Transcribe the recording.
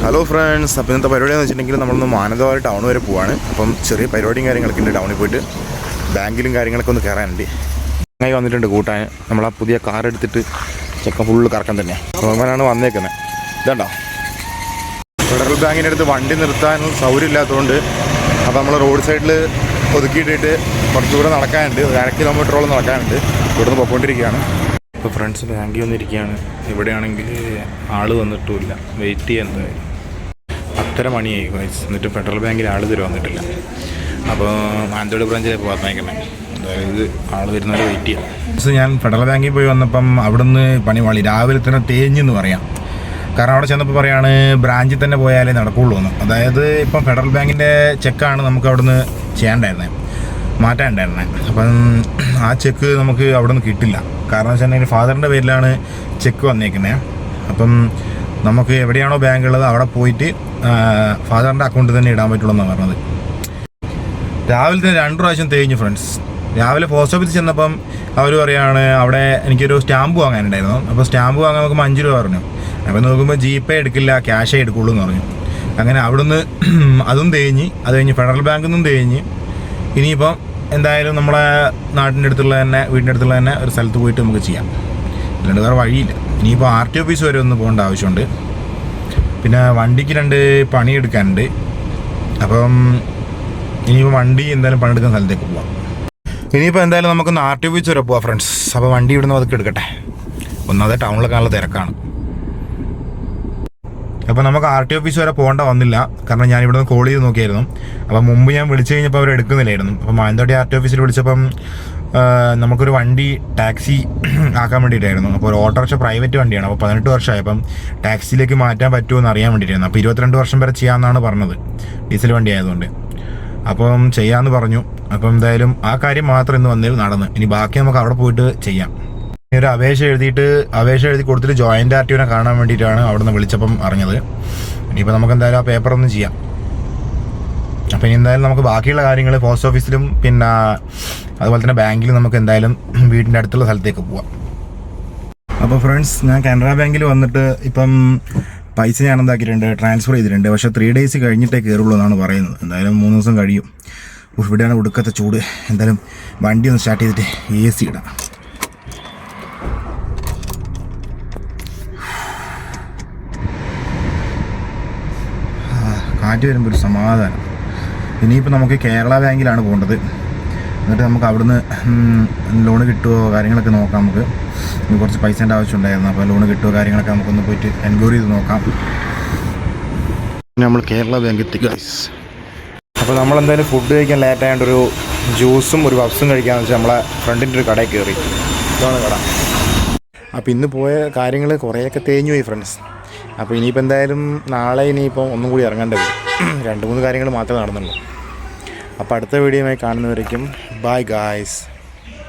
Hello friends, അപ്പോൾ ഇന്നത്തെ പരിപാടി എന്ന് വെച്ചിട്ടുണ്ടെങ്കിൽ നമ്മളൊന്ന് മാനന്തവാടി ടൗൺ വരെ പോവാണ്. അപ്പം ചെറിയ പരിപാടിയും കാര്യങ്ങളൊക്കെ ഉണ്ട്. ടൗണിൽ പോയിട്ട് ബാങ്കിലും കാര്യങ്ങളൊക്കെ ഒന്ന് കയറാനുണ്ട്. അങ്ങനെ വന്നിട്ടുണ്ട് കൂട്ടാൻ. നമ്മളാ പുതിയ കാർ എടുത്തിട്ട് ചെക്കൻ ഫുള്ള് കറക്കം തന്നെയാണ്. അപ്പോൾ അങ്ങനെയാണ് വന്നേക്കുന്നത്. ഇതുണ്ടോ, ഫെഡറൽ ബാങ്കിൻ്റെ അടുത്ത് വണ്ടി നിർത്താൻ സൗകര്യം ഇല്ലാത്തതുകൊണ്ട് അപ്പോൾ നമ്മൾ റോഡ് സൈഡിൽ ഒതുക്കിയിട്ടിട്ട് കുറച്ചുകൂടെ നടക്കാനുണ്ട്. 1.5 കിലോമീറ്ററോളം നടക്കാനുണ്ട്. ഇവിടുന്ന് പോയിക്കൊണ്ടിരിക്കുകയാണ്. ഇപ്പോൾ ഫ്രണ്ട്സ് ബാങ്കിൽ വന്നിരിക്കുകയാണ്. ഇവിടെയാണെങ്കിൽ ആൾ വന്നിട്ടുമില്ല, വെയിറ്റ് ചെയ്യാൻ എന്തായാലും 10:30 മണിയായി ഗൈസ്. എന്നിട്ട് ഫെഡറൽ ബാങ്കിൽ ആൾ ഇതുവരെ വന്നിട്ടില്ല. അപ്പോൾ മാനന്തവാടി ബ്രാഞ്ചിൽ പോകാത്തയക്കണേ, അതായത് ആൾ വരുന്നവരെ വെയിറ്റ് ചെയ്യാം. ഞാൻ ഫെഡറൽ ബാങ്കിൽ പോയി വന്നപ്പം അവിടുന്ന് പണി വാളി രാവിലെ തന്നെ തേഞ്ഞെന്ന് പറയാം. കാരണം അവിടെ ചെന്നപ്പോൾ പറയാണ് ബ്രാഞ്ചിൽ തന്നെ പോയാലേ നടക്കുകയുള്ളൂ എന്ന്. അതായത് ഇപ്പം ഫെഡറൽ ബാങ്കിൻ്റെ ചെക്കാണ് നമുക്ക് അവിടുന്ന് ചെയ്യാണ്ടായിരുന്നത്, മാറ്റാനുണ്ടായിരുന്നത്. അപ്പം ആ ചെക്ക് നമുക്ക് അവിടെ നിന്ന് കിട്ടില്ല. കാരണം വെച്ചിട്ടുണ്ടെങ്കിൽ ഫാദറിൻ്റെ പേരിലാണ് ചെക്ക് വന്നേക്കുന്നത്. അപ്പം നമുക്ക് എവിടെയാണോ ബാങ്ക് ഉള്ളത് അവിടെ പോയിട്ട് ഫാദറിൻ്റെ അക്കൗണ്ടിൽ തന്നെ ഇടാൻ പറ്റുള്ളൂ എന്നാണ് പറഞ്ഞത്. രാവിലെ തന്നെ 2 പ്രാവശ്യം തേഞ്ഞു ഫ്രണ്ട്സ്. രാവിലെ പോസ്റ്റ് ഓഫീസിൽ ചെന്നപ്പം അവർ പറയുകയാണ് അവിടെ എനിക്കൊരു സ്റ്റാമ്പ് വാങ്ങാനുണ്ടായിരുന്നു. അപ്പോൾ സ്റ്റാമ്പ് വാങ്ങാൻ നമുക്ക് 5 രൂപ പറഞ്ഞു. അപ്പോൾ നോക്കുമ്പോൾ GPay എടുക്കില്ല, ക്യാഷേ എടുക്കുള്ളൂ എന്ന് പറഞ്ഞു. അങ്ങനെ അവിടുന്ന് അതും തേഞ്ഞ്, അത് കഴിഞ്ഞ് ഫെഡറൽ ബാങ്കിൽ നിന്നും തേഞ്ഞ്. ഇനിയിപ്പം എന്തായാലും നമ്മളെ നാട്ടിൻ്റെ അടുത്തുള്ള തന്നെ, വീടിൻ്റെ അടുത്തുള്ള തന്നെ ഒരു സ്ഥലത്ത് പോയിട്ട് നമുക്ക് ചെയ്യാം, അല്ലാണ്ട് വേറെ വഴിയില്ല. ഇനിയിപ്പോൾ RT ഓഫീസ് വരെ ഒന്ന് പോകേണ്ട ആവശ്യമുണ്ട്. പിന്നെ വണ്ടിക്ക് 2 പണിയെടുക്കാനുണ്ട്. അപ്പം ഇനിയിപ്പോൾ വണ്ടി എന്തായാലും പണിയെടുക്കുന്ന സ്ഥലത്തേക്ക് പോവാം. ഇനിയിപ്പോൾ എന്തായാലും നമുക്കൊന്ന് RT ഓഫീസ് വരെ പോവാം ഫ്രണ്ട്സ്. അപ്പോൾ വണ്ടി ഇവിടുന്ന് അതൊക്കെ എടുക്കട്ടെ. ഒന്നാമത് ടൗണിലൊക്കെ നല്ല തിരക്കാണ്. അപ്പോൾ നമുക്ക് RT ഓഫീസ് വരെ പോകേണ്ട വന്നില്ല. കാരണം ഞാൻ ഇവിടെ നിന്ന് കോൾ ചെയ്ത് നോക്കിയായിരുന്നു. അപ്പോൾ മുമ്പ് ഞാൻ വിളിച്ചു കഴിഞ്ഞപ്പോൾ അവർ എടുക്കുന്നില്ലായിരുന്നു. അപ്പോൾ മാനന്തവാടി RT ഓഫീസിൽ വിളിച്ചപ്പം നമുക്കൊരു വണ്ടി ടാക്സി ആക്കാൻ വേണ്ടിയിട്ടായിരുന്നു. അപ്പോൾ ഒരു ഓട്ടോറിക്ഷ പ്രൈവറ്റ് വണ്ടിയാണ്. അപ്പോൾ 18 വർഷമായി. അപ്പം ടാക്സിയിലേക്ക് മാറ്റാൻ പറ്റുമോ എന്ന് അറിയാൻ വേണ്ടിയിട്ടായിരുന്നു. അപ്പോൾ 22 വർഷം വരെ ചെയ്യാമെന്നാണ് പറഞ്ഞത്, ഡീസൽ വണ്ടി ആയതുകൊണ്ട്. അപ്പം ചെയ്യാമെന്ന് പറഞ്ഞു. അപ്പം എന്തായാലും ആ കാര്യം മാത്രം ഇന്ന് വന്നതിൽ നടന്ന്. ഇനി ബാക്കി നമുക്ക് അവിടെ പോയിട്ട് ചെയ്യാം. ഒരു അപേക്ഷ എഴുതി കൊടുത്തിട്ട് ജോയിൻ്റ് RTOനെ കാണാൻ വേണ്ടിയിട്ടാണ് അവിടെ നിന്ന് വിളിച്ചപ്പം അറിഞ്ഞത്. ഇനിയിപ്പോൾ നമുക്ക് എന്തായാലും ആ പേപ്പറൊന്നും ചെയ്യാം. അപ്പോൾ ഇനി എന്തായാലും നമുക്ക് ബാക്കിയുള്ള കാര്യങ്ങൾ പോസ്റ്റ് ഓഫീസിലും പിന്നെ അതുപോലെ തന്നെ ബാങ്കിലും നമുക്ക് എന്തായാലും വീടിൻ്റെ അടുത്തുള്ള സ്ഥലത്തേക്ക് പോവാം. അപ്പോൾ ഫ്രണ്ട്സ്, ഞാൻ കാനറ ബാങ്കിൽ വന്നിട്ട് ഇപ്പം പൈസ ഞാൻ എന്താക്കിയിട്ടുണ്ട്, ട്രാൻസ്ഫർ ചെയ്തിട്ടുണ്ട്. പക്ഷേ 3 ഡേയ്സ് കഴിഞ്ഞിട്ടേ കയറുള്ളൂ എന്നാണ് പറയുന്നത്. എന്തായാലും 3 ദിവസം കഴിയും. ഇവിടെയാണ് ഒടുക്കത്തെ ചൂട്. എന്തായാലും വണ്ടി ഒന്ന് സ്റ്റാർട്ട് ചെയ്തിട്ട് AC ഇടാം. കാറ്റ് വരുമ്പോൾ ഒരു സമാധാനം. ഇനിയിപ്പോൾ നമുക്ക് കേരള ബാങ്കിലാണ് പോകേണ്ടത്. എന്നിട്ട് നമുക്ക് അവിടുന്ന് ലോണ് കിട്ടുമോ കാര്യങ്ങളൊക്കെ നോക്കാം. നമുക്ക് കുറച്ച് പൈസേൻ്റെ ആവശ്യമുണ്ടായിരുന്നു. അപ്പോൾ ലോണ് കിട്ടുമോ കാര്യങ്ങളൊക്കെ നമുക്കൊന്ന് പോയിട്ട് എൻക്വയറി ചെയ്ത് നോക്കാം. നമ്മൾ കേരള ബാങ്ക് എത്തി ഗൈസ്. അപ്പോൾ നമ്മളെന്തായാലും ഫുഡ് കഴിക്കാൻ ലേറ്റ് ആയതുകൊണ്ടൊരു ജ്യൂസും ഒരു പപ്സും കഴിക്കാമെന്ന് വെച്ചാൽ നമ്മളെ ഫ്രണ്ടിൻ്റെ ഒരു കടയിൽ കയറി. ഇതാണ് കട. അപ്പോൾ ഇന്ന് പോയ കാര്യങ്ങൾ കുറേയൊക്കെ തേഞ്ഞു പോയി ഫ്രണ്ട്സ്. അപ്പോൾ ഇനിയിപ്പോൾ എന്തായാലും നാളെ ഇനിയിപ്പോൾ ഒന്നും കൂടി ഇറങ്ങേണ്ടി വരും. 2-3 കാര്യങ്ങൾ മാത്രമേ നടന്നുള്ളൂ. അപ്പോൾ അടുത്ത വീഡിയോയുമായി കാണുന്നവരേക്കും ബൈ ഗായ്സ്.